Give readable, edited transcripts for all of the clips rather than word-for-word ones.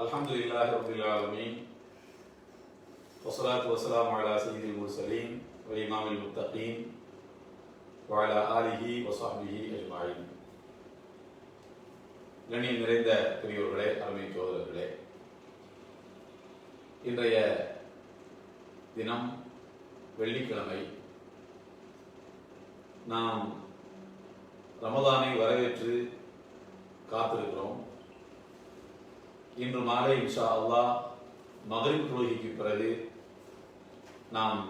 அல்ஹம்துலில்லாஹி ரப்பில் ஆலமீன் வஸ்ஸலாத்து வஸ்ஸலாமு அலா சய்யிதில் முர்ஸலீன் வ இமாமில் முத்தகீன் வ அலா ஆலிஹி வ ஸஹ்பிஹி அஜ்மஈன். கண்ணியம் நிறைந்த பெரியோர்களே, அருமை சகோதரர்களே, இன்றைய தினம் வெள்ளிக்கிழமை. நாம் ரமதானை வரவேற்று காத்திருக்கிறோம். இன்று மாலை இன்ஷா அல்லாஹ் மக்ரிப் தொழுகைக்கு பிறகு நாம்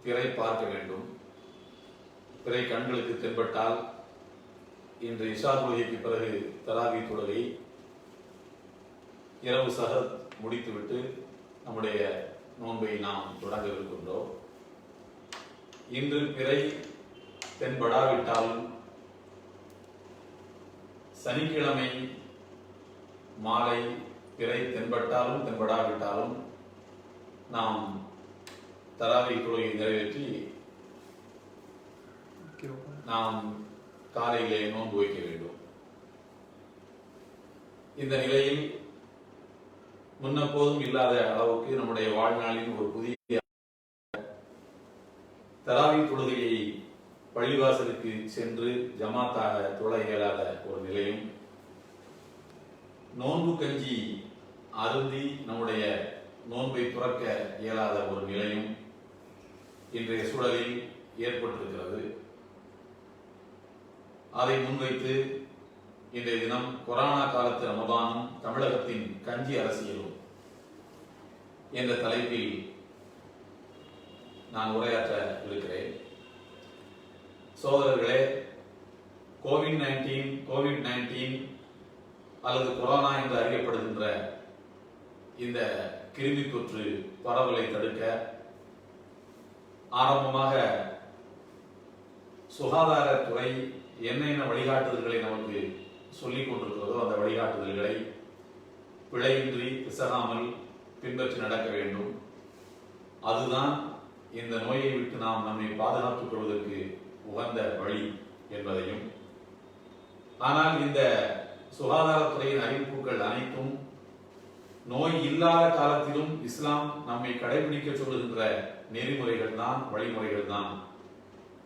பிறை பார்க்க வேண்டும். பிறை கண்களுக்கு தென்பட்டால் இன்று இஷா தொழுகைக்கு பிறகு தராவி தொழுகை, இரவு சஹத் முடித்துவிட்டு நம்முடைய நோன்பை நாம் தொடங்க இருக்கின்றோம். இன்று பிறை தென்படாவிட்டாலும் சனிக்கிழமை மாலை பிறை தென்பட்டாலும் தென்படாவிட்டாலும் நாம் தராவி தொழுகை நிறைவேற்றி நாம் காலையிலே நோன்பு வைக்க வேண்டும். இந்த நிலையில் முன்னப்போதும் இல்லாத அளவுக்கு நம்முடைய வாழ்நாளின் ஒரு புதிய தராவி தொழுகையை பள்ளிவாசலுக்கு சென்று ஜமாத்தாக தொழ இயலாத ஒரு நிலையும், நோன்பு கஞ்சி அருந்தி நம்முடைய நோன்பை துறக்க இயலாத ஒரு நிலையும் இன்றைய சூழலில் ஏற்பட்டிருக்கிறது. அதை முன்வைத்து இன்றைய தினம் கொரோனா காலத்து ரமதானும் தமிழகத்தின் கஞ்சி அரசியலும் என்ற தலைப்பில் நான் உரையாற்ற இருக்கிறேன். சோதரர்களே, கோவிட்-19 அல்லது கொரோனா என்று அறியப்படுகின்ற இந்த கிருமி தொற்று பரவலை தடுக்க ஆரம்பமாக சுகாதாரத்துறை என்னென்ன வழிகாட்டுதல்களை நமக்கு சொல்லிக் கொண்டிருக்கிறதோ அந்த வழிகாட்டுதல்களை பிழையின்றி பிசகாமல் பின்பற்றி நடக்க வேண்டும். அதுதான் இந்த நோயை விட்டு நாம் நம்மை பாதுகாத்துக் கொள்வதற்கு உகந்த வழி என்பதையும், ஆனால் இந்த சுகாதாரத்துறையின் அறிவிப்புகள் அனைத்தும் நோய் இல்லாத காலத்திலும் இஸ்லாம் நம்மை கடைபிடிக்க சொல்லுகின்ற நெறிமுறைகள் தான், வழிமுறைகள் தான்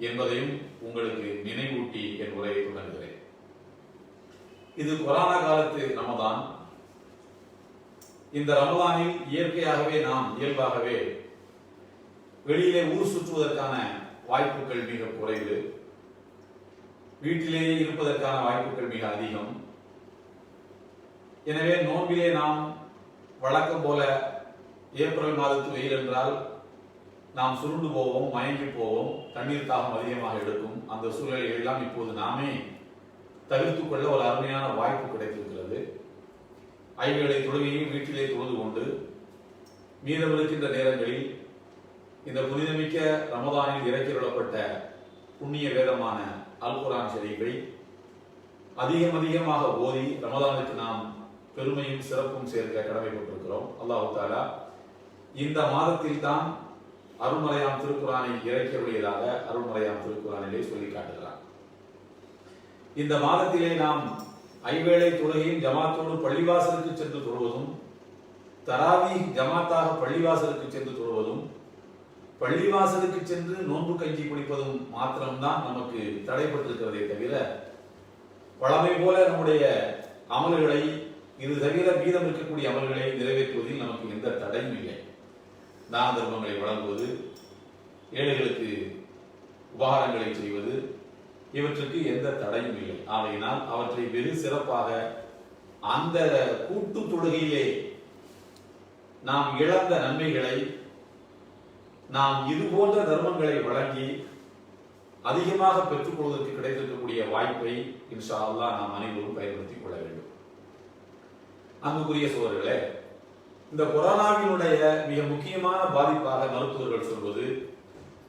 என்பதையும் உங்களுக்கு நினைவூட்டி என் உரையை தொடங்குகிறேன். இது கொரோனா காலத்து ரமதான். இந்த ரமதானில் இயற்கையாகவே நாம் இயல்பாகவே வெளியிலே ஊர் சுற்றுவதற்கான வாய்ப்புகள் மிக குறைவு, வீட்டிலேயே இருப்பதற்கான வாய்ப்புகள் மிக அதிகம். எனவே நோன்பிலே நாம் வழக்கம் போல ஏப்ரல் மாதத்து வெயில் என்றால் நாம் சுருண்டு போவோம், மயங்கி போவோம், தண்ணீர் தாகம் அதிகமாக எடுக்கும். அந்த சூழலை எல்லாம் இப்போது நாமே தவிர்த்துக் கொள்ள ஒரு அருமையான வாய்ப்பு கிடைத்திருக்கிறது. ஐவேளை தொழுகையை வீட்டிலே தொழுது கொண்டு மீதமிருக்கின்ற நேரங்களில் இந்த புனிதமிக்க ரமதானில் இறக்கிவிடப்பட்ட புண்ணிய வேதமான அல் குர்ஆன் ஷரீஃபை அதிகமாக ஓதி ரமதானுக்கு நாம் பெருமையும் சிறப்பும் சேர்க்க கடமைப்பட்டிருக்கிறோம். அல்லாஹ் தஆலா இந்த மாதத்தில் தான் அருள்மறையாம் திருக்குர்ஆனை இறக்கியுள்ளதாக அருள்மறையாம் திருக்குர்ஆனிலே சொல்லி காட்டுகிறார். இந்த மாதத்திலே நாம் ஐவேளை தொழுகையின் ஜமாத்தோடு பள்ளிவாசலுக்கு சென்று தொழுவதும், தராவி ஜமாத்தாக பள்ளிவாசலுக்கு சென்று தொழுவதும், பள்ளிவாசலுக்கு சென்று நோன்பு கஞ்சி குடிப்பதும் மாத்திரம்தான் நமக்கு தடைப்பட்டிருக்கிறதே தவிர, பழமை போல நம்முடைய அமல்களை, இது தவிர மீதம் இருக்கக்கூடிய அமல்களை நிறைவேற்றுவதில் நமக்கு எந்த தடையும் இல்லை. தான தர்மங்களை வழங்குவது, ஏழைகளுக்கு உபகாரங்களை செய்வது, இவற்றுக்கு எந்த தடையும் இல்லை. ஆகையினால் அவற்றை வெகு சிறப்பாக அந்த கூட்டு தொழுகையிலே நாம் இழந்த நன்மைகளை நாம் இது போன்ற தர்மங்களை வழங்கி அதிகமாக பெற்றுக்கொள்வதற்கு கிடைத்திருக்கக்கூடிய வாய்ப்பை இன்ஷா அல்லாஹ் நாம் அனைவரும் பயன்படுத்திக் கொள்ள வேண்டும். அன்புக்குரிய சோதரர்களே, இந்த கொரோனாவினுடைய மிக முக்கியமான பாதிப்பாக மருத்துவர்கள் சொல்வது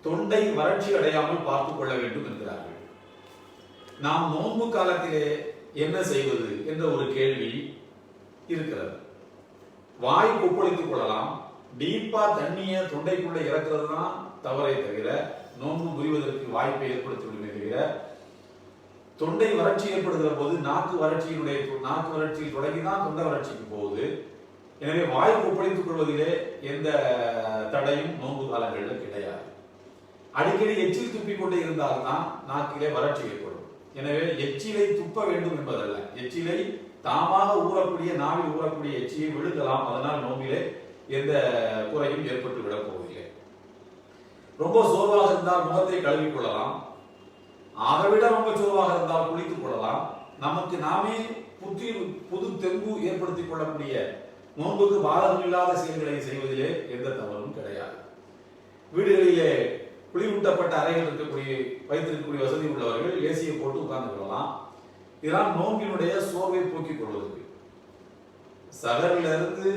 தொண்டை வறட்சி அடையாமல் பார்த்துக் கொள்ள வேண்டும் என்கிறார்கள். நாம் நோன்பு காலத்திலே என்ன செய்வது என்ற ஒரு கேள்வி இருக்கிறது. வாய் கொப்பளித்துக் கொள்ளலாம், டீப்பா தண்ணிய தொண்டைக்குள்ள இறக்குறது தான் தவறை தவிர நோன்பு புரிவதற்கு வாய்ப்பை ஏற்படுத்திவிடுமே தவிர தொண்டை வறட்சி ஏற்படுகிற போது நாக்கு வறட்சியில் தொடங்கிதான் தொண்டை வறட்சிக்கு போகுது. எனவே வாய் கொப்பளித்துக் கொள்வதிலே எந்த தடையும் நோன்பு காலங்களில் கிடையாது. அடிக்கடி எச்சில் துப்பிக் கொண்டே இருந்தால்தான் நாக்கிலே வறட்சி ஏற்படும். எனவே எச்சிலை துப்ப வேண்டும் என்பதல்ல, எச்சிலை தாமாக ஊறக்கூடிய நாவில் ஊறக்கூடிய எச்சியை விழுக்கலாம். அதனால் நோம்பிலே எந்த குறையும் ஏற்பட்டு விடப் போவதில்லை. ரொம்ப சோர்வாக இருந்தால் முகத்தை கழுவிக் கொள்ளலாம். அதைவிட ரொம்ப சோர்வாக இருந்தால் குளித்துக் கொள்ளலாம். நமக்கு நாமே புது தெம்பு ஏற்படுத்திக் கொள்ளக்கூடிய நோன்புக்கு பாதகம் இல்லாத செயல்களை செய்வதிலே எந்த தவறும் கிடையாது. வீடுகளிலே குளிரூட்டப்பட்ட அறைகள் வைத்திருக்கக்கூடிய வசதி உள்ளவர்கள் ஏசியை போட்டு உட்கார்ந்து கொள்ளலாம். இதெல்லாம் நோம்பினுடைய சோர்வை போக்கிக் கொள்வதற்கு. சகரில இருந்து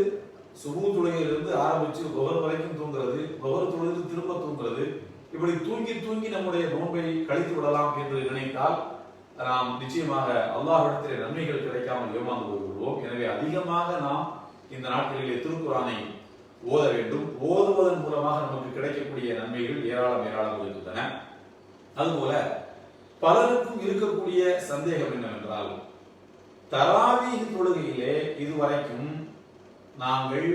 சுபு தொழுகையிலிருந்து ஆரம்பிச்சு குஹர் வரைக்கும் தூங்குறது, குஹர் தொழுது திரும்ப தூங்குறது, இப்படி தூங்கி தூங்கி நம்முடைய நோன்பை கழித்து விடலாம் என்று நினைத்தால் நாம் நிச்சயமாக அல்லாஹ்விடத்திலே நன்மைகள் கிடைக்காமல் ஏமாந்து போய்விடுவோம். எனவே அதிகமாக நாம் இந்த நாட்களிலே திருக்குரானை ஓத வேண்டும். ஓதுவதன் மூலமாக நமக்கு கிடைக்கக்கூடிய நன்மைகள் ஏராளம் இருக்கின்றன. அதுபோல பலருக்கும் இருக்கக்கூடிய சந்தேகம் என்னவென்றால், தராவீஹ் தொழுகையிலே இதுவரைக்கும் நாங்கள்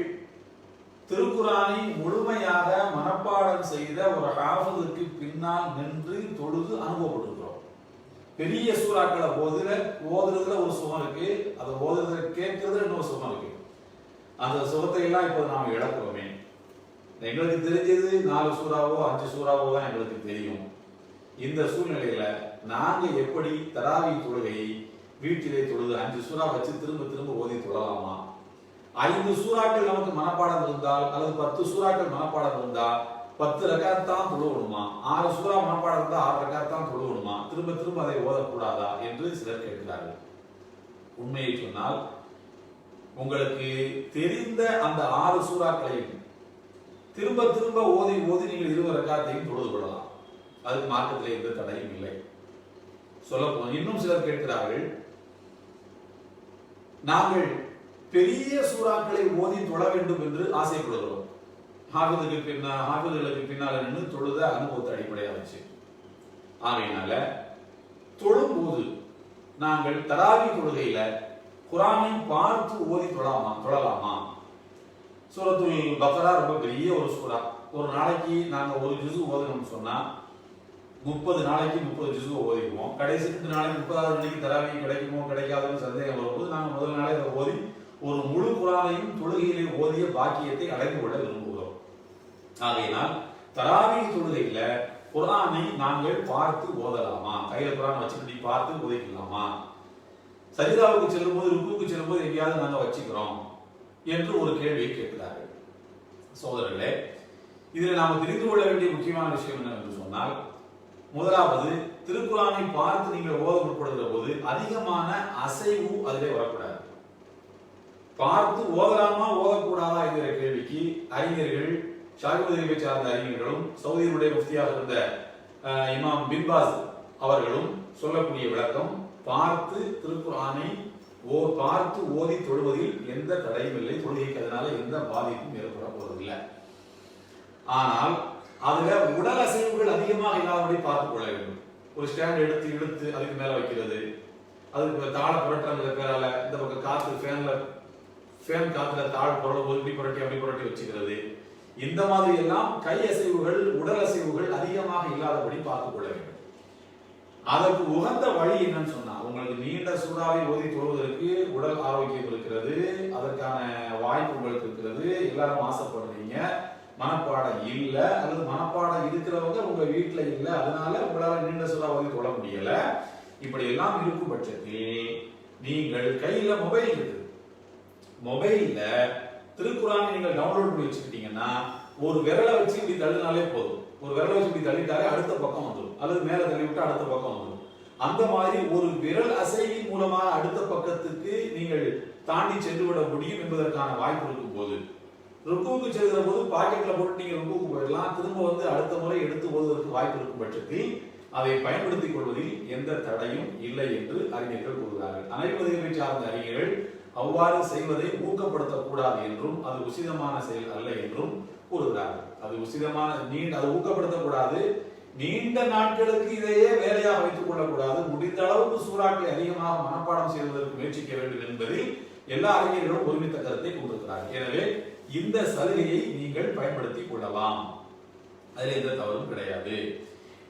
திருக்குரானை முழுமையாக மனப்பாடம் செய்த ஒரு ஹாஃபிதுக்கு பின்னால் நின்று தொழுது அனுபவப்பட்டிருக்கிறோம். பெரிய சூறாக்களை ஓதுறதுல ஒரு சுகம் இருக்கு, அதை ஓதுறதுல கேட்கறதுல இன்னொரு சுகம் இருக்கு. அந்த சுகத்தை எல்லாம் இப்போது நாம் இழக்கிறோமே. எங்களுக்கு தெரிஞ்சது 4 சூறாவோ 5 சூறாவோ தான் எங்களுக்கு தெரியும். இந்த சூழ்நிலையில நாங்க எப்படி தராவீஹ் தொழுகையை வீட்டிலே தொழுது 5 சூறா வச்சு திரும்ப திரும்ப ஓதி தொழலாமா? 5 சூறாக்கள் நமக்கு மனப்பாடம் இருந்தால் அல்லது 10 சூறாக்கள் மனப்பாடம் இருந்தால் 10 ரக்காத் தான் தொழுவணுமா? 6 சூறா மனப்பாடம் இருந்தால் 6 ரக்காத் தான் தொழுவணுமா? திரும்ப திரும்ப அதை ஓதக்கூடாதா என்று சிலர் கேட்கிறார்கள். உண்மையை சொன்னால் உங்களுக்கு தெரிந்த அந்த 6 சூறாக்களையும் திரும்ப திரும்ப ஓதி ஓதி நீங்கள் 20 ரக்காத்தையும் தொழுது கொள்ளலாம். அதுக்கு மார்க்கத்திலே எந்த தடையும் இல்லை. சொல்ல இன்னும் சிலர் கேட்கிறார்கள், நாங்கள் பெரிய சூறாக்களை ஓதி தொழ வேண்டும் என்று ஆசைப்படுகிறோம். ஹாஃபிதுகளுக்கு பின்னால் நின்று தொழுத அனுபவத்தை அடிப்படையாக வச்சு, ஆகையினால தொழும்போது நாங்கள் தராவீஹ் தொழுகையில குர்ஆனை பார்த்து ஓதி தொழலாமா? சூரத்துல் பக்ரா ரொம்ப பெரிய ஒரு சூரா. ஒரு நாளைக்கு நாங்க ஒரு ஜுஸு ஓதணும்னு சொன்னா 30 நாளைக்கு 30 ஜுஸு ஓதிக்குவோம். கடைசி 2 நாளைக்கு 30வது நாளைக்கு தராவீஹ் கிடைக்குமோ கிடைக்காதுன்னு சந்தேகம் வரும்போது நாங்க முதல் நாளே அதை ஓதி ஒரு முழு குர்ஆனையும் தொழுகையிலே ஓதிய பாக்கியத்தை அடைந்து கொள்ள விரும்புகிறோம். ஆகையினால் தராவீஹ் தொழுகையில குர்ஆனை நாங்கள் பார்த்து ஓதலாமா? கையில குர்ஆன் வச்சுக்கிட்டு பார்த்து ஓதிக்கலாமா? சஜிதாவுக்கு செல்லும்போது ருக்குவுக்கு செல்லும்போது எங்கேயாவது நாங்க வச்சுக்கிறோம் என்று ஒரு கேள்வியை கேட்கிறார்கள். சோதரர்களே, இதில் நாம் தெரிந்து கொள்ள வேண்டிய முக்கியமான விஷயம் என்னவென்று சொன்னால், முதலாவது திருக்குர்ஆனை பார்த்து நீங்கள் ஓத முற்படுகிற போது அதிகமான அசைவு அதிலே வரக்கூடாது. பார்த்து ஓதலாமா ஓதக்கூடாதா என்கிற கேள்விக்கு அறிஞர்கள், ஷாஃபிஈ சார்ந்த அறிஞர்களும் சவுதியினுடைய முஃப்தியாக இருந்த இமாம் பின் பாஸ் அவர்களும் சொல்லக்கூடிய விளக்கம், பார்த்து திருக்குர்ஆனை பார்த்து ஓதி தொழுவதில் எந்த தடையும் இல்லை, தொழுகைக்கு அதனால எந்த பாதிப்பும் ஏற்பட போவதில்லை. ஆனால் அதுல உடல் அசைவுகள் அதிகமாக இல்லாதபடி பார்த்துக் கொள்ள வேண்டும். ஒரு ஸ்டாண்ட் எடுத்து இழுத்து அதுக்கு மேல வைக்கிறது, அதுக்கு தாழ புரட்டுற பேரால இந்த பக்கம் காத்து ஃபேன் காத்துல தாழ் புரளும் இப்படி புரட்டி அப்படி புரட்டி வச்சுக்கிறது, இந்த மாதிரி எல்லாம் கை அசைவுகள் உடல் அசைவுகள் அதிகமாக இல்லாதபடி பார்த்துக் கொள்ள வேண்டும். அதற்கு உகந்த வழி என்னன்னு சொன்னா, உங்களுக்கு நீண்ட சூறாவை ஓதி தொழுவதற்கு உடல் ஆரோக்கியம் இருக்கிறது, அதற்கான வாய்ப்பு உங்களுக்கு இருக்கிறது, எல்லாரும் ஆசைப்படுறீங்க, மனப்பாடம் இல்ல அல்லது மனப்பாடம் இருக்கிறவங்க உங்க வீட்டுல இல்ல, அதனால உங்களால நீண்ட சூறா ஓதி தொழ முடியல, இப்படி எல்லாம் இருக்கும் பட்சத்தில் நீங்கள் கையில மொபைல் இருக்கு, மொபைல்ல திருக்குர்ஆனை நீங்கள் டவுன்லோட் பண்ணி வச்சுக்கிட்டீங்கன்னா ஒரு விரலை வச்சு இப்படி தள்ளினாலே போதும். ஒரு விரலை வச்சு இப்படி தள்ளிட்டாலே அடுத்த பக்கம் வந்துடும், அல்லது மேல தள்ளி விட்டு அடுத்த பக்கம் வந்துடும். அந்த மாதிரி ஒரு விரல் அசைவின் மூலமாக அடுத்த பக்கத்துக்கு நீங்கள் தாண்டி சென்று விட முடியும் என்பதற்கான வாய்ப்பு இருக்கும் போது, ருக்குவுக்கு செல்கிற போது பாக்கெட்ல போட்டு நீங்க ருக்குவுக்கு போயிடலாம், திரும்ப வந்து அடுத்த முறை எடுத்து போவதற்கு வாய்ப்பு இருக்கும் பட்சத்தில் அதை பயன்படுத்திக் கொள்வதில் எந்த தடையும் இல்லை என்று அறிஞர்கள் கூறுகிறார்கள். அனைவரை சார்ந்த அறிஞர்கள் அவ்வாறு செய்வதை ஊக்கப்படுத்தக்கூடாது என்றும் அது உசிதமான செயல் அல்ல என்றும் கூறுகிறார்கள். அது உசிதமான அது ஊக்கப்படுத்தக்கூடாது, நீண்ட நாட்களுக்கு இதையே வேலையாக வைத்துக் கொள்ளக்கூடாது, முடிந்த அளவுக்கு சூறாக்களை அதிகமாக மனப்பாடம் செய்வதற்கு முயற்சிக்க வேண்டும் என்பதில் எல்லா அறிஞர்களும் ஒருமித்த கருத்தை கொண்டிருக்கிறார்கள். கொடுக்கிறார்கள். எனவே இந்த சலுகையை நீங்கள் பயன்படுத்திக் கொள்ளலாம், அதில் எந்த தவறும் கிடையாது.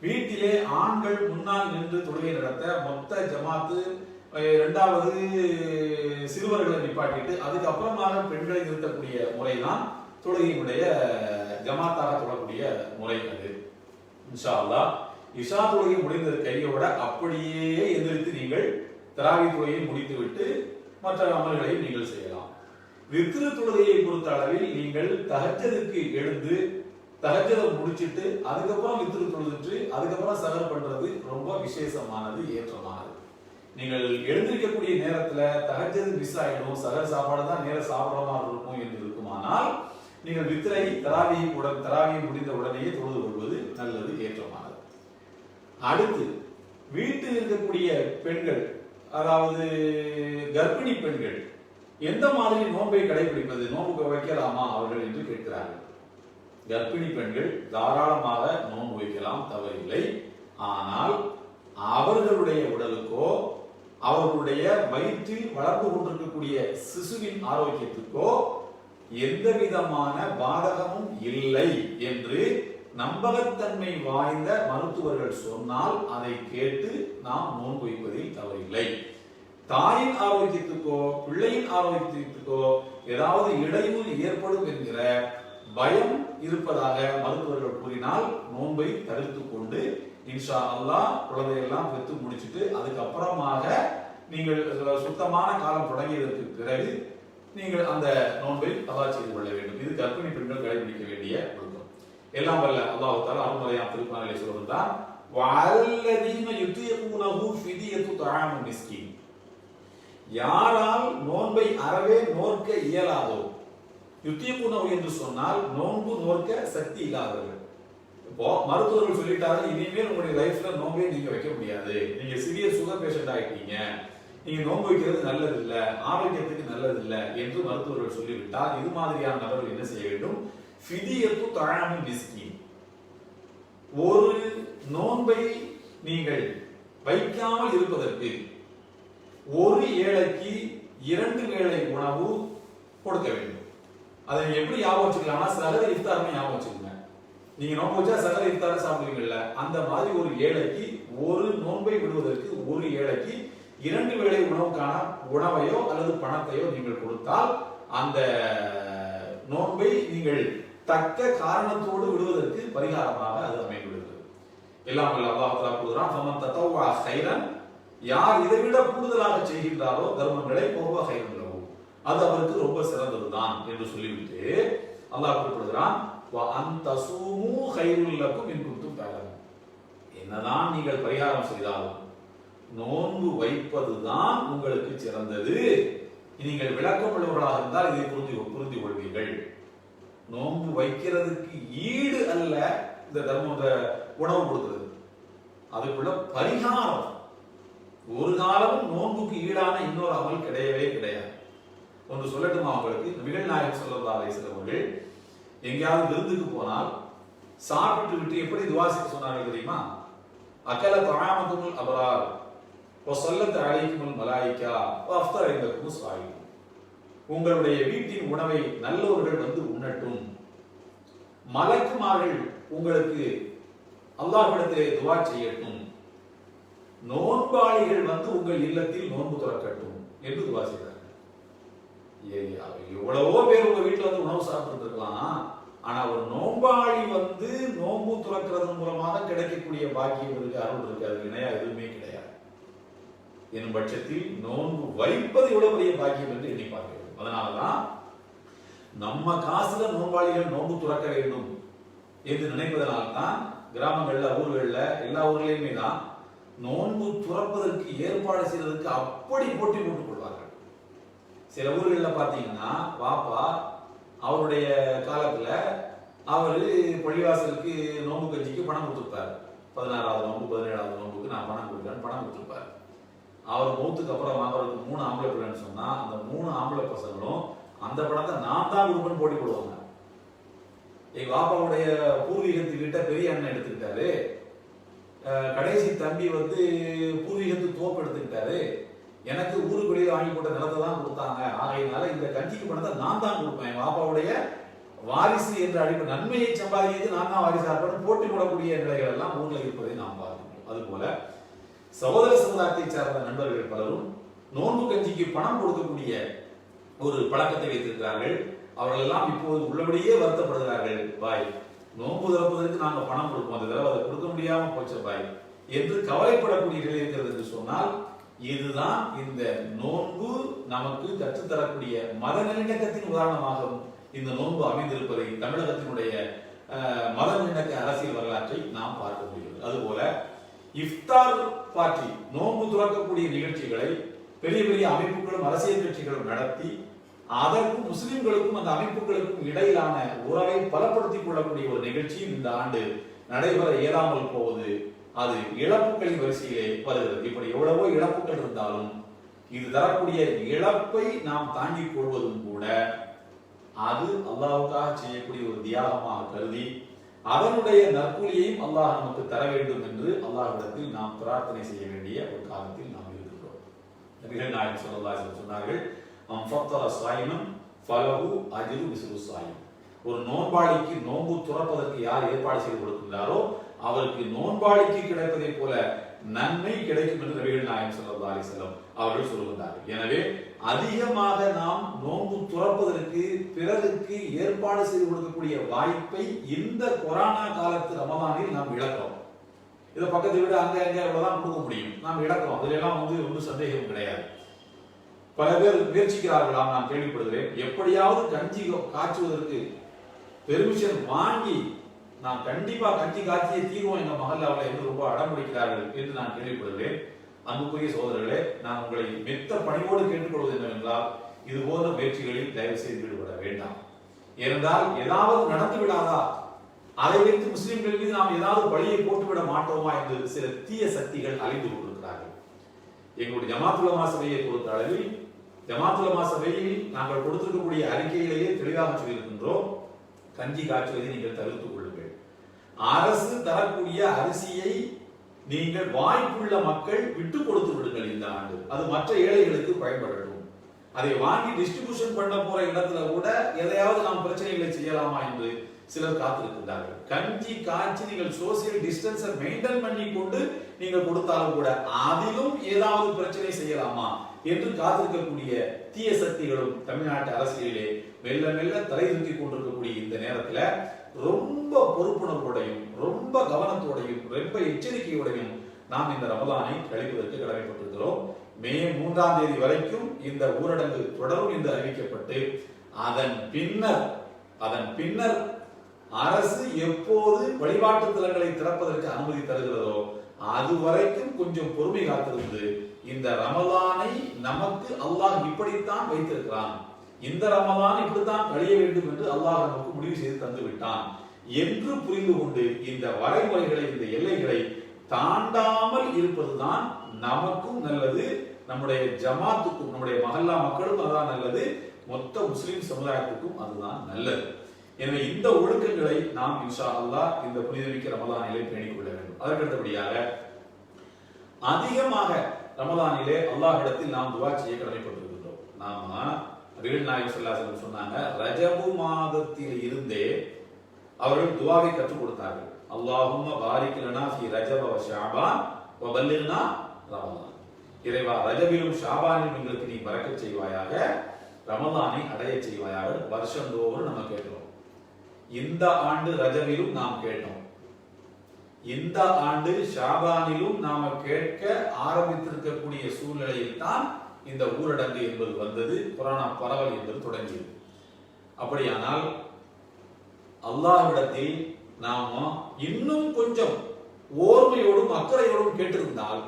வீட்டிலே ஆண்கள் முன்னால் நின்று தொழுகை நடத்த மொத்த ஜமாத்து, இரண்டாவது சிறுவர்களை நிப்பாட்டிட்டு அதுக்கப்புறமாக பெண்களை நிறுத்தக்கூடிய முறைதான் தொழுகையினுடைய ஜமாத்தாக தொழக்கூடிய முறை. அது இன்ஷா அல்லாஹ் இஷா தொழுகை முடிந்த கையோட அப்படியே எந்திரித்து நீங்கள் தராவி தொழுகையை முடித்துவிட்டு மற்ற அமல்களையும் நீங்கள் செய்யலாம். வித்ரு தொழுகையை பொறுத்த அளவில் நீங்கள் தஹஜ்ஜுக்கு எழுந்து தஹஜ்ஜுதை முடிச்சிட்டு அதுக்கப்புறம் வித்ரு தொழுதுட்டு அதுக்கப்புறம் சஹர் பண்றது ரொம்ப விசேஷமானது, ஏற்றமானது. நீங்கள் எழுந்திருக்கக்கூடிய நேரத்துல தஹஜ்ஜுத் மிஸ் ஆயிடும், சஹர் சாப்பாடு தான் நேர சாப்பிடுற மாதிரி இருக்கும் என்று இருக்குமானால் நீங்கள் வித்ரை தராவி முடிந்த உடனேயே தொழுது கொள்வது நல்லது, ஏற்றமானது. அடுத்து வீட்டில் இருக்கக்கூடிய பெண்கள், அதாவது கர்ப்பிணி பெண்கள் எந்த மாதிரி நோன்பை கடைபிடிப்பது, நோன்பு வைக்கலாமா அவர்கள் என்று கேட்கிறார்கள். கர்ப்பிணி பெண்கள் தாராளமாக நோன்பு வைக்கலாம், தவறில்லை. ஆனால் அவர்களுடைய உடலுக்கோ அவர்களுடைய வயிற்றில் வளர்ந்து கொண்டிருக்கக்கூடிய சிசுவின் ஆரோக்கியத்துக்கோ எந்த விதமான பாதகமும் இல்லை என்று நம்பகத்தன்மை வாய்ந்த மருத்துவர்கள் சொன்னால் அதை கேட்டு நாம் நோன்பு வைப்பதில் தவறில்லை. தாயின் ஆரோக்கியத்துக்கோ பிள்ளையின் ஆரோக்கியத்துக்கோ ஏதாவது இடையூறு ஏற்படும் என்கிற பயம் இருப்பதாக மருத்துவர்கள் கூறினால் நோன்பை தடுத்து கொண்டு இன்ஷா அல்லாஹ் குழந்தையெல்லாம் பெற்று முடிச்சுட்டு அதுக்கப்புறமாக நீங்கள் சுத்தமான காலம் தொடங்கியதற்கு பிறகு நீங்கள் அந்த நோன்பை அதா செய்து கொள்ள வேண்டும். இது கர்ப்பிணி பெண்கள் கடைபிடிக்க வேண்டிய ஒழுக்கம். எல்லாம் வல்ல அல்லாஹ் தஆலா அருள்மறையாம் திருக்குர்ஆனிலே சொல்கிறார், வஅல்லதீன யுதீகுனஹு ஃபிதியத்து தஆமு மிஸ்கீன். யாரால் நோன்பை அறவே நோற்க இயலாதோ, யுதீகுனஹு என்று சொன்னால் நோன்பு நோற்க சக்தி இல்லாதவர்கள். இப்போ மருத்துவர்கள் சொல்லிட்டாங்க, இனிமேல் உங்களுடைய லைஃப்ல நோன்பே நீங்க வைக்க முடியாது, நீங்க சிவியர் சுகர் பேஷண்ட் ஆயிட்டீங்க, நீங்க நோன்பு வைக்கிறது நல்லது இல்ல, ஆரோக்கியத்துக்கு நல்லது இல்ல என்று மருத்துவர்கள் சொல்லிவிட்டால் இது மாதிரியான நபர்கள் என்ன செய்ய வேண்டும்? ஃபிதியத்து தஆமு மிஸ்கீன். ஒரு நோன்பை நீங்கள் வைக்காமல் இருப்பதற்கு ஒரு ஏழைக்கு 2 வேளை உணவு கொடுக்க வேண்டும். அதை எப்படி ஞாபகம் வச்சுக்கலாம்னா சஹர் இஃப்தார்னு ஞாபகம் வச்சுக்கோங்க. நீங்க நோன்பு வச்சா சஹர் இஃப்தார் சாப்பிடுவீங்கல்ல, அந்த மாதிரி ஒரு ஏழைக்கு ஒரு நோன்பை விடுவதற்கு ஒரு ஏழைக்கு 2 வேளை உணவுக்கான உணவையோ அல்லது பணத்தையோ நீங்கள் கொடுத்தால் அந்த நோன்பை நீங்கள் தக்க காரணத்தோடு விடுவதற்கு பரிகாரமாக அது அமைந்துவிடுகிறது. எல்லாம் அல்லாஹ் தஆலா கூறுகிறான், ஃபமன் ததவ்வா கைரன், யார் இதை விட கூடுதலாக செய்கின்றாரோ தர்மங்களை போவ கைரன் லஹு, அது அவருக்கு ரொம்ப சிறந்ததுதான் என்று சொல்லிவிட்டு அல்லாஹ் குறிப்பிடுகிறான், வ அன்தஸூமு கைருல் லக்கும் இன் குன்தும் தஅலமூன். என்னதான் நீங்கள் பரிகாரம் செய்தாலும் நோன்பு வைப்பதுதான் உங்களுக்கு சிறந்தது. நீங்கள் விளக்கம் உள்ளவர்களாக இருந்தால் இதை புரிந்து கொள்வீர்கள். நோன்பு வைக்கிறதுக்கு ஈடு அல்ல இந்த தர்மம், உணவு கொடுக்கிறது, அதுக்குள்ள பரிகாரம். ஒரு காலமும் நோன்புக்கு ஈடான இன்னொரு அமல் கிடையவே கிடையாது. ஒன்று சொல்லட்டுமா உங்களுக்கு? நபிகள் நாயகம் ஸல்லல்லாஹு அலைஹி வஸல்லம் அவர்கள் எங்கேயாவது விருந்துக்கு போனால் சாப்பிட்டு விட்டு எப்படி துஆ செய்ய சொன்னார்கள் தெரியுமா? அகல தஆமகுல் அபரார் வஸல்லத் அலைக்குமுல் மலாயிகா வஅஃதர இன்தகும் ஸாயிம். உங்களுடைய வீட்டின் உணவை நல்லவர்கள் வந்து உண்ணட்டும், மலக்குமார்கள் உங்களுக்கு அல்லாஹ்விடத்திலே துஆ செய்யட்டும், நோன்பாளிகள் வந்து உங்கள் இல்லத்தில் நோன்பு துறக்கட்டும் என்று துஆ செய்தார்கள். எவ்வளவோ பேர் உங்க வீட்டுல வந்து உணவு சாப்பிட்டு இருக்கலாம், ஆனா ஒரு நோன்பாளி வந்து நோன்பு துறக்கிறது மூலமாக கிடைக்கக்கூடிய பாக்கியம் இருக்கு, அருள் இருக்கு, அதுக்கு இணையா எதுவுமே கிடையாது. எனும் பட்சத்தில் நோன்பு வைப்பது எவ்வளவு பெரிய பாக்கியம் என்று எண்ணி பார்க்க வேண்டும். அதனாலதான் நம்ம காசுல நோன்பாளிகள் நோன்பு துறக்க வேண்டும் என்று நினைப்பதனால்தான் கிராமங்கள்ல ஊர்கள்ல எல்லா ஊர்லயுமே தான் நோன்பு துறப்பதற்கு ஏற்பாடு செய்வதற்கு அப்படி போட்டி போட்டுக் கொள்வார்கள். சில ஊர்கள்ல பாத்தீங்கன்னா பாப்பா அவருடைய காலத்துல அவரு பள்ளிவாசலுக்கு நோன்பு கட்சிக்கு பணம் கொடுத்துருப்பாரு. 16வது நோன்பு 17வது நோன்புக்கு நான் பணம் கொடுக்குறேன்னு பணம் கொடுத்துருப்பாரு. அவர் மௌத்துக்கு அப்புறம் அவருக்கு 3 ஆம்பளை பிள்ளைன்னு சொன்னா அந்த 3 ஆம்பளை பசங்களும் அந்த பணத்தை நான் தான் கொடுப்பேன்னு போட்டி போடுவாங்க. எங்க பாப்பாவுடைய பூர்வீகத்து வீட்டை பெரிய அண்ணன் எடுத்துக்கிட்டாரு, கடைசி தம்பி வந்து பூர்வீகத்து தோப்பு எடுத்துக்கிட்டாரு, எனக்கு ஊருக்கு வெளியே வாங்கி போட்ட நிலத்தை தான் கொடுத்தாங்க, ஆகையினால இந்த கஞ்சிக்கு பணத்தை நான் தான் கொடுப்பேன், என் பாப்பாவுடைய வாரிசு என்ற அடிப்படை நன்மையை சம்பாதிக்கிறது நான் தான் வாரிசு ஆகப்படும் போட்டி போடக்கூடிய நிலைகள் எல்லாம் ஊர்ல இருப்பதை நாம் பார்க்கிறோம். அதுபோல சகோதர சமுதாயத்தை சார்ந்த நண்பர்கள் பலரும் நோன்பு கஞ்சிக்கு பணம் கொடுக்கக்கூடிய ஒரு பழக்கத்தை வைத்திருக்கிறார்கள். அவர்கள் எல்லாம் இப்போது உள்ளபடியே வருத்தப்படுகிறார்கள். பாய், நோன்பு திறப்பதற்கு நாங்க பணம் கொடுப்போம், அந்த தடவை அதை கொடுக்க முடியாம போச்ச பாய் என்று கவலைப்படக்கூடிய நிலை இருக்கிறது என்று சொன்னால், இதுதான் இந்த நோன்பு நமக்கு கற்றுத்தரக்கூடிய மத நல்லிணக்கத்தின் உதாரணமாகவும் இந்த நோன்பு அமைந்திருப்பதை தமிழகத்தினுடைய மத நல்லிணக்க அரசியல் வரலாற்றை நாம் பார்க்க முடிகிறது. அதுபோல இஃப்தார் பார்ட்டி, நோன்பு துறக்கக்கூடிய நிகழ்ச்சிகளை பெரிய பெரிய அமைப்புகளும் அரசியல் கட்சிகளும் நடத்தி அதற்கும் முஸ்லிம்களுக்கும் அந்த அமைப்புகளுக்கும் இடையிலான உறவை பலப்படுத்திக் கொள்ளக்கூடிய ஒரு நிகழ்ச்சியும் இந்த ஆண்டு நடைபெற இயலாமல் போவது அது இழப்புகளின் வரிசையிலே வருகிறது. இப்படி எவ்வளவோ இழப்புகள் இருந்தாலும் இது தரக்கூடிய இழப்பை நாம் தாங்கிக் கொள்வதும் கூட அது அல்லாஹ்வுக்காக செய்யக்கூடிய ஒரு தியாகமாக கருதி அதனுடைய நற்கூலியையும் அல்லாஹ் நமக்கு தர வேண்டும் என்று அல்லாஹ்விடத்தில் நாம் பிரார்த்தனை செய்ய வேண்டிய ஒரு காலத்தில் நாம் இருக்கிறோம். நபிகள் நாயகம் ஸல்லல்லாஹு அலைஹி வஸல்லம் சொன்னார்கள், ஒரு நோன்பாளிக்கு நோன்பு துறப்பதற்கு யார் ஏற்பாடு செய்து கொடுக்கின்றாரோ அவருக்கு நோன்பாளிக்கு கிடைப்பதை போல நன்மை கிடைக்கும் என்று நபிகள் நாயகம் ஸல்லல்லாஹு அலைஹி வஸல்லம் அவர்கள் சொல்லுகின்றார்கள். எனவே அதிகமாக நாம் நோன்பு துறப்பதற்கு பிறருக்கு ஏற்பாடு செய்து கொடுக்கக்கூடிய வாய்ப்பை இந்த கொரோனா காலத்து ரமலானில் நாம் இழக்கிறோம். இதை பக்கத்தை விட அங்க அவ்வளவுதான் கொடுக்க முடியும், நாம் இழக்கிறோம். அதுல எல்லாம் ஒன்றும் சந்தேகம் கிடையாது. பல பேர் முயற்சிக்கிறார்களாம், நான் கேள்விப்படுகிறேன். எப்படியாவது கஞ்சி காய்ச்சுவதற்கு பெர்மிஷன் வாங்கி நான் கண்டிப்பா கஞ்சி காய்ச்சியே தீர்வோம் எங்க மகல்லாவில் என்று ரொம்ப அடம்பிடிக்கிறார்கள் என்று நான் கேள்விப்படுகிறேன். அன்புக்குரிய சகோதரர்களே, நான் உங்களை மெத்த பணிவோடு கேட்டுக்கொள்வது என்னவென்றால், இது போன்ற முயற்சிகளில் தயவு செய்து ஈடுபட வேண்டாம். ஏனென்றால் ஏதாவது நடந்து விடாதா, அதை வைத்து முஸ்லிம்கள் மீது நாம் ஏதாவது பழியை போட்டுவிட மாட்டோமா என்று சில தீய சக்திகள் அழிந்து கொண்டிருக்கிறார்கள். எங்களுடைய ஜமாத்துல் உலமா சபையை பொறுத்த அளவில் ஜமாத்துல் உலமா சபையில் நாங்கள் கொடுத்திருக்கக்கூடிய அறிக்கையிலேயே தெளிவாக சொல்லியிருக்கின்றோம், கஞ்சி காய்ச்சுவதை நீங்கள் தவிர்த்துக் கொள்ளுங்கள். அரசு தரக்கூடிய அரிசியை நீங்கள் வாய்ப்புள்ள மக்கள் விட்டு கொடுத்து விடுங்கள் இந்த ஆண்டு, அது மற்ற ஏழைகளுக்கு பயன்படட்டும். அதை வாங்கி டிஸ்ட்ரிபியூஷன் பண்ண போற இடத்துல கூட எதையாவது நாம் பிரச்சனைகளை செய்யலாமா என்று சிலர் காத்திருக்கின்றார்கள். கஞ்சி காய்ச்சி நீங்கள் சோசியல் டிஸ்டன்ஸை மெயின்டைன் பண்ணி கொண்டு நீங்கள் கொடுத்தாலும் கூட அதிலும் ஏதாவது பிரச்சனை செய்யலாமா என்று காத்திருக்கக்கூடிய தீய சக்திகளும் தமிழ்நாட்டு அரசியலிலே மெல்ல மெல்ல தலை தூக்கி கொண்டிருக்கக்கூடிய இந்த நேரத்துல ரொம்ப பொறுப்புணர்வோடையும் ரொம்ப கவனத்தோடையும் ரொம்ப எச்சரிக்கையோடையும் நாம் இந்த ரமலானை கழிப்பதற்கு கடமைப்பட்டிருக்கிறோம். மே 3ஆம் தேதி வரைக்கும் இந்த ஊரடங்கு தொடரும் என்று அறிவிக்கப்பட்டு அதன் பின்னர் அரசு எப்போது வழிபாட்டு தலங்களை திறப்பதற்கு அனுமதி தருகிறதோ அது வரைக்கும் கொஞ்சம் பொறுமை காத்திருந்து இந்த ரமலானை நமக்கு அல்லாஹ் இப்படித்தான் வைத்திருக்கிறான், இந்த ரமலான் இப்படித்தான் கழிய வேண்டும் என்று அல்லாஹ் நமக்கு முடிவு செய்து தந்து விட்டான் என்று புரிந்து கொண்டு இந்த வரைமுறைகளை இந்த எல்லைகளை தாண்டாமல் இருப்பதுதான் நமக்கும் நல்லது, நம்முடைய ஜமாத்துக்கும் நம்முடைய மஹல்லா மக்களும் அதுதான் நல்லது, மொத்த முஸ்லிம் சமுதாயத்துக்கும் அதுதான் நல்லது. எனவே இந்த ஒழுக்கங்களை நாம் இன்ஷா அல்லாஹ் இந்த புனிதமிக்க ரமலானிலே பேணிக் கொள்ள வேண்டும். அதற்கடுத்தபடியாக அதிகமாக ரமலானிலே அல்லாஹ்விடத்தில் நாம் துஆ செய்ய கடமைப்பட்டிருக்கிறோம். நாம நபிகள் நாயகம் ஸல்லல்லாஹு அலைஹி வஸல்லம் சொன்னாங்க, ரஜபு மாதத்தில் இருந்தே அவர்கள் துஆவை கற்றுக் கொடுத்தார்கள். அல்லாஹும்ம பாரிக் லனா ஃபீ ரஜப வ ஷஅபான் வ பல்லிக்னா ரமலான். இறைவா, ரஜபிலும் ஷாபானிலும் எங்களுக்கு நீ பரக்கத் செய்வாயாக, ரமலானை அடைய செய்வாயாக. வருஷந்தோறும் நம்ம கேட்கிறோம். இந்த ஆண்டு ரஜபிலும் நாம் கேட்டோம், இந்த ஆண்டு ஷாபானிலும் நாம கேட்க ஆரம்பித்திருக்கக்கூடிய சூழ்நிலையில் தான் இந்த ஊரடங்கு என்பது வந்தது, கொரோனா பரவல் என்பது தொடங்கியது. அப்படியானால் அல்லாஹ்விடத்தில் நாம இன்னும் கொஞ்சம் ஓர்மையோடும் அக்கறையோடும் கேட்டிருந்தால்,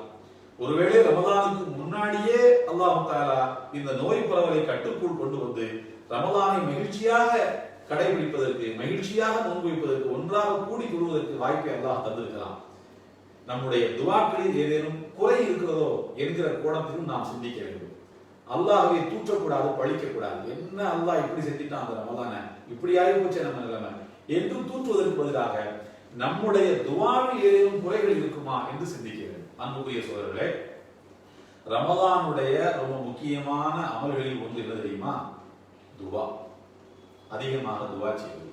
ஒருவேளை ரமலானுக்கு முன்னாடியே அல்லாஹ் தஆலா இந்த நோய் பரவலை கட்டுக்குள் கொண்டு வந்து ரமலானை மகிழ்ச்சியாக கடைபிடிப்பதற்கு, மகிழ்ச்சியாக நோன்பு வைப்பதற்கு, ஒன்றாக கூடி கொள்வதற்கு வாய்ப்பை அல்லாஹ் தந்திருக்கலாம். நம்முடைய துஆக்களில் ஏதேனும் குறை இருக்கிறதோ என்கிற கோணத்திலும் நாம் சிந்திக்க வேண்டும். அல்லாஹ்வை தூற்றக்கூடாது, பழிக்கக்கூடாது. என்ன அல்லாஹ் இப்படி செஞ்சிட்டான் அந்த ரமலான, இப்படி ஆகி போச்சு நம்ம நிலைமை என்று தூற்றுவதற்கு பதிலாக நம்முடைய துஆவில் ஏதேனும் குறைகள் இருக்குமா என்று சிந்திக்க வேண்டும். அன்புக்குரிய சோதரர்களே, ரமலானுடைய ரொம்ப முக்கியமான அமல்களில் ஒன்று என்ன தெரியுமா? துவா. அதிகமாக துவா செய்வது.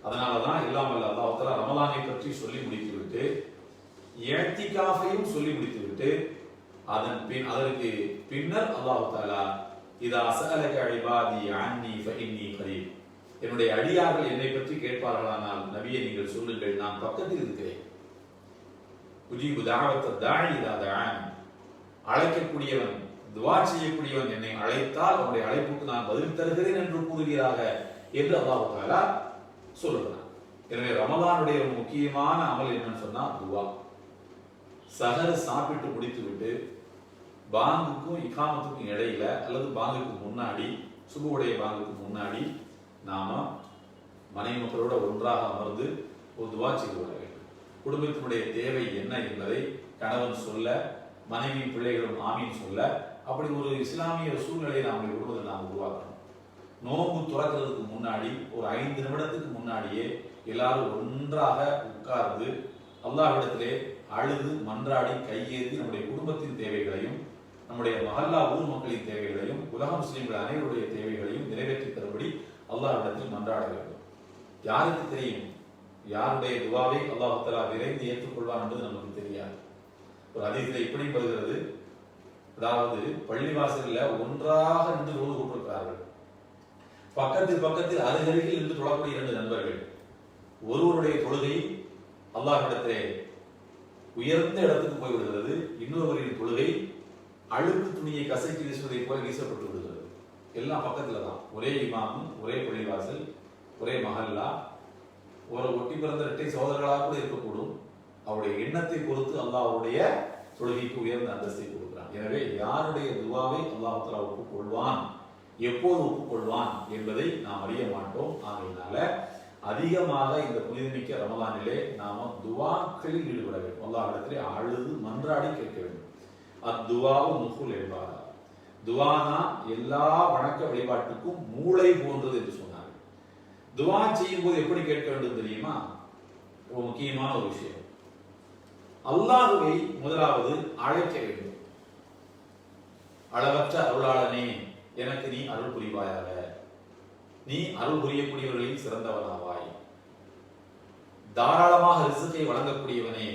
அதனாலதான் எல்லாம் வல்ல அல்லாஹ் தஆலா ரமலானை பற்றி சொல்லி முடித்துவிட்டு இஅ்திகாஃபையும் சொல்லி முடித்துவிட்டு அதற்கு பின்னர் அல்லாஹ் தஆலா இதா சஅலக இபாதி அன்னி ஃபஇன்னி கரீப், என்னுடைய அடியார்கள் என்னை பற்றி கேட்பார்களானால் நபியே நீங்கள் சொல்லுங்கள், நான் பக்கத்தில் இருக்கிறேன். உஜீபு தஅவத்த தாஇ இதா தஆன், அழைக்கக்கூடியவன் துவா செய்யக்கூடியவன் என்னை அழைத்தால் அவனுடைய அழைப்புக்கு நான் பதில் தருகிறேன் என்று கூறுகிறாக என்று அல்லாஹ் தஆலா சொல்லுகிறான். எனவே ரமலானுடைய ஒரு முக்கியமான அமல் என்னன்னு சொன்னா துவா. சஹர் சாப்பிட்டு முடித்துவிட்டு பாங்குக்கும் இகாமத்துக்கும் இடையில அல்லது பாங்குக்கு முன்னாடி, சுபுவுடைய பாங்குக்கு முன்னாடி நாம மனைவி மக்களோட ஒன்றாக அமர்ந்து ஒரு துவா செய்து கொள்ள வேண்டும். குடும்பத்தினுடைய தேவை என்ன என்பதை கணவன் சொல்ல, மனைவி பிள்ளைகளும் ஆமீன் சொல்ல, அப்படி ஒரு இஸ்லாமிய சூழ்நிலையை நாம் விடுவதை நாம் உருவாக்கணும். நோன்பு துறக்கிறதுக்கு முன்னாடி ஒரு 5 நிமிடத்துக்கு முன்னாடியே எல்லாரும் ஒன்றாக உட்கார்ந்து அல்லாஹ்விடத்திலே அழுது மன்றாடி கையேந்தி நம்முடைய குடும்பத்தின் தேவைகளையும் நம்முடைய மஹல்லா ஊர் மக்களின் தேவைகளையும் உலக முஸ்லிம்கள் அனைவருடைய தேவைகளையும் நிறைவேற்றி தரும்படி அல்லாஹ்விடத்தில் மன்றாட வேண்டும். யாருக்கு தெரியும் யாருடைய துவாவை அல்லாஹ் தஆலா விரைந்து ஏற்றுக்கொள்வான் என்பது நமக்கு தெரியாது. ஒரு ஹதீஸில் இப்படி வருகிறது, அதாவது பள்ளிவாசலில் ஒன்றாக நின்று தொழுது கொண்டிருக்கிறார்கள். பக்கத்தில் அருகருகில் நின்று தொழக்கூடிய 2 நண்பர்கள். ஒருவருடைய தொழுகை அல்லாஹ்விடத்திலே உயர்ந்த இடத்துக்கு போய்விடுகிறது, இன்னொருவரின் தொழுகை அழுக்கு துணியை கசைக்கு வீசுவதை போல வீசப்பட்டு விடுகிறது. எல்லாம் பக்கத்துல தான், ஒரே இமாமும் ஒரே பள்ளிவாசல் ஒரே மஹல்லா, ஒரு ஒட்டி பிறந்த 2 சகோதரர்களாக கூட இருக்கக்கூடும். அவருடைய எண்ணத்தை பொறுத்து அல்லாஹ் அவருடைய தொழுகைக்கு உயர்ந்த அந்தஸ்தை கொடுக்கிறான். எனவே யாருடைய துவாவை அல்லாஹ் தஆலா ஒப்புக்கொள்வான், எப்போது ஒப்புக்கொள்வான் என்பதை நாம் அறிய மாட்டோம். ஆகையினால அதிகமாக இந்த புனிதமிக்க ரமலானிலே நாம துவாக்களில் ஈடுபட வேண்டும். அல்லாஹ்விடத்திலே அழுது மன்றாடி கேட்க வேண்டும். அத்துவாவு முகுல் என்பார். துவானா எல்லா வணக்க வழிபாட்டுக்கும் மூளை போன்றது என்று சொன்னார். துவா செய்யும் போது எப்படி கேட்க வேண்டும் தெரியுமா? ஒரு முக்கியமான ஒரு விஷயம், அல்லாஹ்வை முதலாவது அழைக்க வேண்டும். அளவற்ற அருளாளனே, எனக்கு நீ அருள் புரிவாயாக, நீ அருள் புரியக்கூடியவர்களில் சிறந்தவனாவாய். தாராளமாக ரிசுக்கை வழங்கக்கூடியவனே,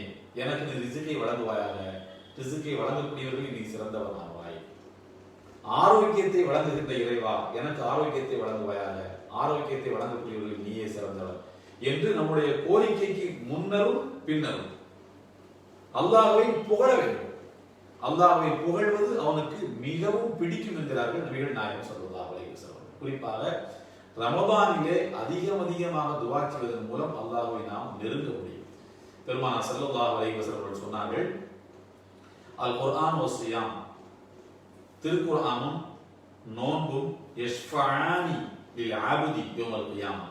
எனக்கு நீ ரிசுக்கை வழங்குவாயாக, ரிசுக்கை வழங்கக்கூடியவர்களில் நீ சிறந்தவனாவாய். ஆரோக்கியத்தை வழங்குகின்ற இறைவா, எனக்கு ஆரோக்கியத்தை வழங்குவாயாக, ஆரோக்கியத்தை வழங்கக்கூடியவர்களில் நீயே சிறந்தவர் என்று நம்முடைய கோரிக்கைக்கு முன்னரும் பின்னரும் அல்லாஹ்வை புகழ வேண்டும். அல்லாஹ்வை புகழ்வது அவனுக்கு மிகவும் பிடிக்கும் என்கிறார்கள் நபிகள் நாயகம் ஸல்லல்லாஹு அலைஹி வஸல்லம். குறிப்பாக ரமதானிலே அதிகமாக துஆ செய்வதன் மூலம் அல்லாஹ்வை நாம் நெருங்க முடியும். பெருமானார் ஸல்லல்லாஹு அலைஹி வஸல்லம் அவர்கள் சொன்னார்கள், அல் குர்ஆன் வ ஸியாம், திருக்குர்ஆனும் நோன்பும் யஷ்ஃபஆனி லில் ஆபிதி யௌமல் கியாமா,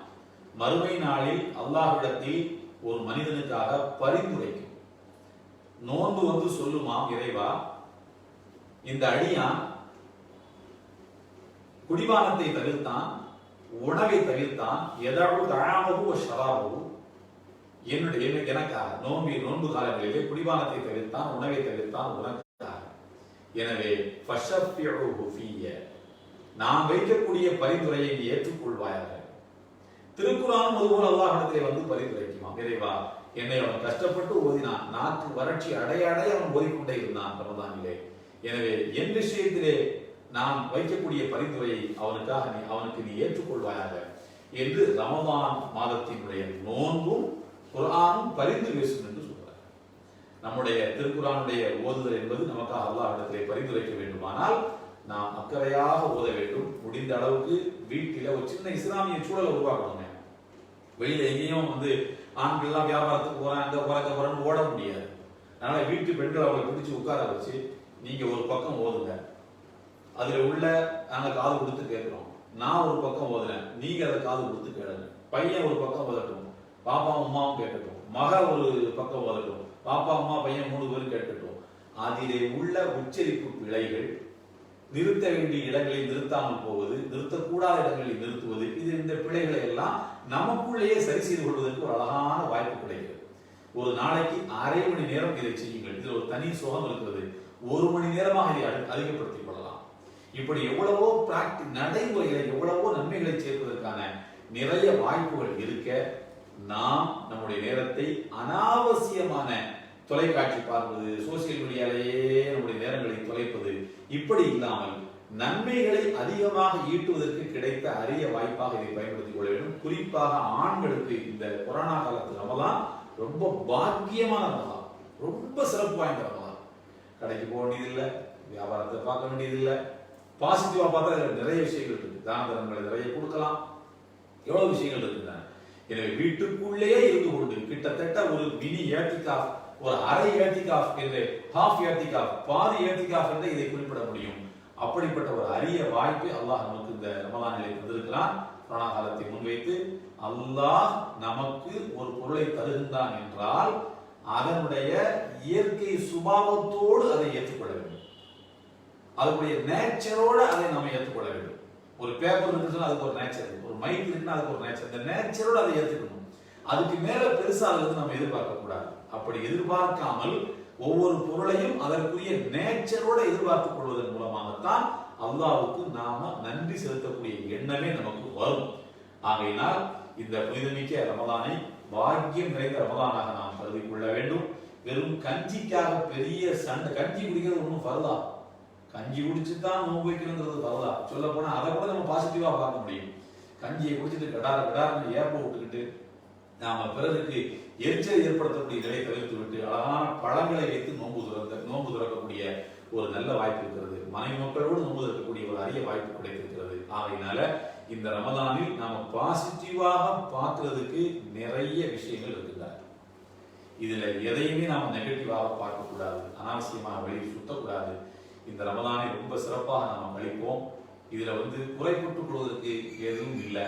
மறுமை நாளில் அல்லாஹ்விடத்தில் ஒரு மனிதனுக்காக பரிந்துரைக்கும். நோன்பு சொல்லுமாம், இறைவா, இந்த அடியான் குடிபானத்தை தவிர்த்தான், உணவை தவிர்த்தான், எதாவது தயாமகு ஷராபு, எனக்காக நோன்பு காலங்களிலே குடிபானத்தை தவிர்த்தான், உணவை தவிர்த்தான், உனக்காக. எனவே ஃபஷஃபிஉஹு ஃபிய, நாம் வைக்கக்கூடிய பரிந்துரையை நீ ஏற்றுக்கொள்வாயாக. திருக்குர்ஆன் அதுபோல அல்லாஹ்விடத்திலே பரிந்துரைக்குமாம், இறைவா, என்னை அவன் கஷ்டப்பட்டு ஓதினான், நாக்கு வறட்சி அடைய அவன் ஓதிக்கொண்டே இருந்தான் ரமதானிலே. எனவே என் விஷயத்திலே நாம் வைக்கக்கூடிய பரிந்துரையை அவனுக்கு நீ ஏற்றுக்கொள்வாயாக என்று ரமதான் மாதத்தினுடைய நோன்பும் குர்ஆனும் பரிந்து பேசும் என்று சொல்றார். நம்முடைய திருக்குர்ஆனுடைய ஓதுதல் என்பது நமக்காக அல்லாஹ்விடத்திலே பரிந்துரைக்க வேண்டுமானால் நாம் அக்கறையாக ஓத வேண்டும். முடிந்த அளவுக்கு வீட்டில ஒரு சின்ன இஸ்லாமிய சூழலை உருவாக்கணுங்க. வெளியில எங்கேயும் ஆண்கள் எல்லாம் வியாபாரத்துக்கு போறாங்க ஓட முடியாது. அதனால வீட்டு பெண்கள் அவங்களை பிடிச்சு உட்கார வச்சு நீங்க ஒரு பக்கம் ஓதுங்க, அதுல உள்ள நாங்க காது கொடுத்து கேட்கிறோம், நான் ஒரு பக்கம் ஓதுறேன், நீங்க அதை காது கொடுத்து கேளுங்க. பையன் ஒரு பக்கம் ஓதட்டும், பாப்பா அம்மாவும் கேட்கட்டும், மக ஒரு பக்கம் ஓதட்டும், பாப்பா அம்மா பையன் 3 பேரும் கேட்கட்டும். அதிலே உள்ள உச்சரிப்பு பிழைகள், நிறுத்த வேண்டிய இடங்களில் நிறுத்தாமல் போவது, நிறுத்தக்கூடாத இடங்களில் நிறுத்துவது, இந்த பிழைகளை எல்லாம் நமக்குள்ளேயே சரி செய்து கொள்வதற்கு ஒரு அழகான வாய்ப்பு கிடைக்கிறது. ஒரு நாளைக்கு 1/2 மணி நேரம் இதை செய்யுங்கள். இதில் ஒரு தனி சுகம் இருக்கிறது. 1 மணி நேரமாக இதை அதிகப்படுத்திக் கொள்ளலாம். இப்படி எவ்வளவோ நடைமுறைகளை எவ்வளவோ நன்மைகளை சேர்ப்பதற்கான நிறைய வாய்ப்புகள் இருக்க நாம் நம்முடைய நேரத்தை அனாவசியமான தொலைக்காட்சி பார்ப்பது, சோசியல் மீடியாலேயே நம்முடைய நேரங்களை தொலைப்பது இப்படி இல்லாமல் நன்மைகளை அதிகமாக ஈட்டுவதற்கு கிடைத்த அரிய வாய்ப்பாக இதை பயன்படுத்திக் கொள்ள வேண்டும். குறிப்பாக ஆண்களுக்கு இந்த கொரோனா காலத்து ரமலான் ரொம்ப பாக்கியமான ரமலான், ரொம்ப சிறப்பு வாய்ந்த ரமலான். கடைக்கு போக வேண்டியதில்லை, வியாபாரத்தை பார்க்க வேண்டியதில்லை. பாசிட்டிவா பார்த்தா இதுல நிறைய விஷயங்கள் இருக்கு. தான தர்மங்களை நிறைய கொடுக்கலாம், எவ்வளவு விஷயங்கள் இருக்குங்க. எனவே வீட்டுக்குள்ளேயே இருந்து கொண்டு கிட்டத்தட்ட ஒரு மினி ஏத்திகாஃப், ஒரு அரை ஏத்திகாஃப் என்று, ஹாஃப் ஏத்திகாஃப், பாதி ஏத்திகாஃப் என்று இதை குறிப்பிட முடியும். அப்படிப்பட்ட ஒரு அரிய வாய்ப்பை அல்லாஹ் நமக்கு இந்த ரமலானிலே தந்திருக்கிறான். கொரோனா காலத்தை முன்வைத்து அல்லாஹ் நமக்கு ஒரு பொருளை தருகின்றான் என்றால் அதனுடைய இயற்கை சுபாவத்தோடு அதை ஏற்றுக்கொள்ள வேண்டும். அதனுடைய நேச்சரோட அதை நம்ம ஏற்றுக்கொள்ள வேண்டும். ஒரு பேப்பர் இருக்குன்னா அதுக்கு ஒரு நேச்சர், ஒரு மைக் இருக்குன்னா அதுக்கு ஒரு நேச்சர். இந்த நேச்சரோட அதை ஏற்றுக்கணும். அதுக்கு மேல பெருசா இருந்து நம்ம எதிர்பார்க்க கூடாது. அப்படி எதிர்பார்க்காமல் ஒவ்வொரு பொருளையும் அதற்குரிய நேச்சரோட எதிர்பார்த்துக் கொள்வதன் மூலமாகத்தான் அல்லாஹ்வுக்கு நாம நன்றி செலுத்தக்கூடிய எண்ணமே நமக்கு வரும். ஆகையினால் இந்த புனிதமிக்க ரமலானை பாக்கியம் நிறைந்த ரமலானாக நாம் கருதி கொள்ள வேண்டும். வெறும் கஞ்சிக்காக பெரிய சண்டை, கஞ்சி குடிக்கிறது ஒன்றும் ஃபர்தா, கஞ்சி குடிச்சுதான் நோன்பு வைக்கணுங்கிறது ஃபர்தா. சொல்ல போனா அதை கூட நம்ம பாசிட்டிவா பார்க்க முடியும். கஞ்சியை குடிச்சிட்டு கடாரன்னு ஏப்ப விட்டுக்கிட்டு நாம பிறருக்கு எரிச்சலை ஏற்படுத்தக்கூடிய நிலை தவிர்த்து விட்டு அழகான பழங்களை வைத்து நோன்பு துறக்கக்கூடிய ஒரு நல்ல வாய்ப்பு இருக்கிறது. மனைவி மக்களோடு நோன்பு துறக்கக்கூடிய ஒரு அரிய வாய்ப்பு கிடைத்திருக்கிறது. ஆகையினால இந்த ரமலானில் நாம பாசிட்டிவாக பார்க்கிறதுக்கு நிறைய விஷயங்கள் இருக்கின்றன. இதுல எதையுமே நாம நெகட்டிவாக பார்க்க கூடாது, அனாவசியமாக வெளியில் சுத்தக்கூடாது. இந்த ரமலானை ரொம்ப சிறப்பாக நாம கழிப்போம். இதுல குறைப்பட்டுக் கொள்வதற்கு எதுவும் இல்லை.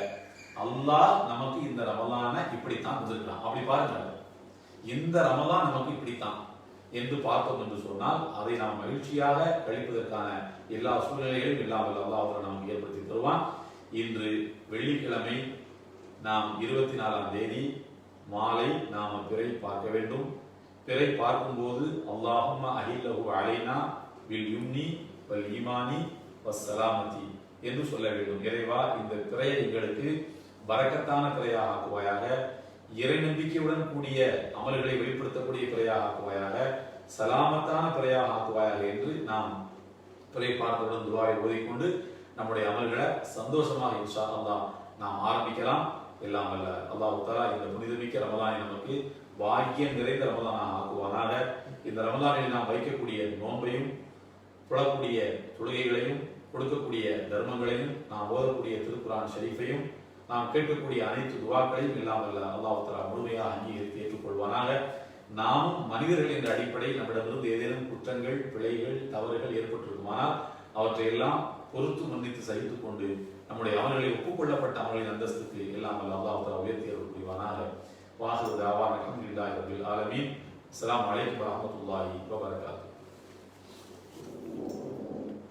அல்லாஹ் நமக்கு இந்த ரமலானை இப்படித்தான் தந்திருக்கிறான். அப்படி பாருங்க, இந்த ரமலான் நமக்கு இப்படித்தான் என்று பார்த்தோம் என்று சொன்னால் அதை நாம் மகிழ்ச்சியாக கழிப்பதற்கான எல்லா சூழ்நிலைகளும் இல்லாமல் அல்லாஹ் நமக்கு ஏற்படுத்தி தருவான். இன்று வெள்ளிக்கிழமை, நாம் 24ஆம் தேதி மாலை நாம பிறை பார்க்க வேண்டும். பிறை பார்க்கும்போது அல்லாஹும்ம அஹில்லஹு அலைனா வில் யும்னி வல் ஈமானி வஸ்ஸலாமதி என்று சொல்ல வேண்டும். இறைவா, இந்த பிறையை எங்களுக்கு பரக்கத்தான பிறையாக ஆக்குவாயாக, இறை நம்பிக்கையுடன் கூடிய அமல்களை வெளிப்படுத்தக்கூடிய பிறையாக ஆக்குவாயாக, சலாமத்தான பிறையாக ஆக்குவாயாக என்று நாம் பிறை பார்த்தவுடன் துஆவை ஓதிக்கொண்டு நம்முடைய அமல்களை சந்தோஷமாக இன்ஷா அல்லாஹ் நாம் ஆரம்பிக்கலாம். எல்லாம் வல்ல அல்லாஹ் தஆலா இந்த புனிதமிக்க ரமலானை நமக்கு பாக்கியம் நிறைந்த ரமலானாக ஆக்குவானாக. இந்த ரமலானில் நாம் வைக்கக்கூடிய நோன்பையும், புலக்கூடிய தொழுகைகளையும், கொடுக்கக்கூடிய தர்மங்களையும், நாம் ஓதக்கூடிய திருக்குர்ஆன் ஷரீஃபையும், நாம் கேட்கக்கூடிய அனைத்து துஆக்களையும் எல்லாம் வல்ல அல்லாஹ் தஆலா முழுமையாக அங்கீகரித்து ஏற்றுக்கொள்வானாக. நாமும் மனிதர்கள் என்ற அடிப்படையில் நம்மிடமிருந்து ஏதேனும் குற்றங்கள், பிழைகள், தவறுகள் ஏற்பட்டிருக்குமானால் அவற்றையெல்லாம் பொறுத்து மன்னித்து சகித்துக் கொண்டு நம்முடைய அமல்களை ஒப்புக்கொள்ளப்பட்ட அமல்களின் அந்தஸ்துக்கு எல்லாம் வல்ல அல்லாஹ் தஆலா உயர்த்தி அருள் புரிவானாக. வாஹிரு தஅவானா அல்ஹம்துலில்லாஹி ரப்பில் ஆலமீன். அஸ்ஸலாமு அலைக்கும் வரஹ்மத்துல்லாஹி வபரகாத்துஹு.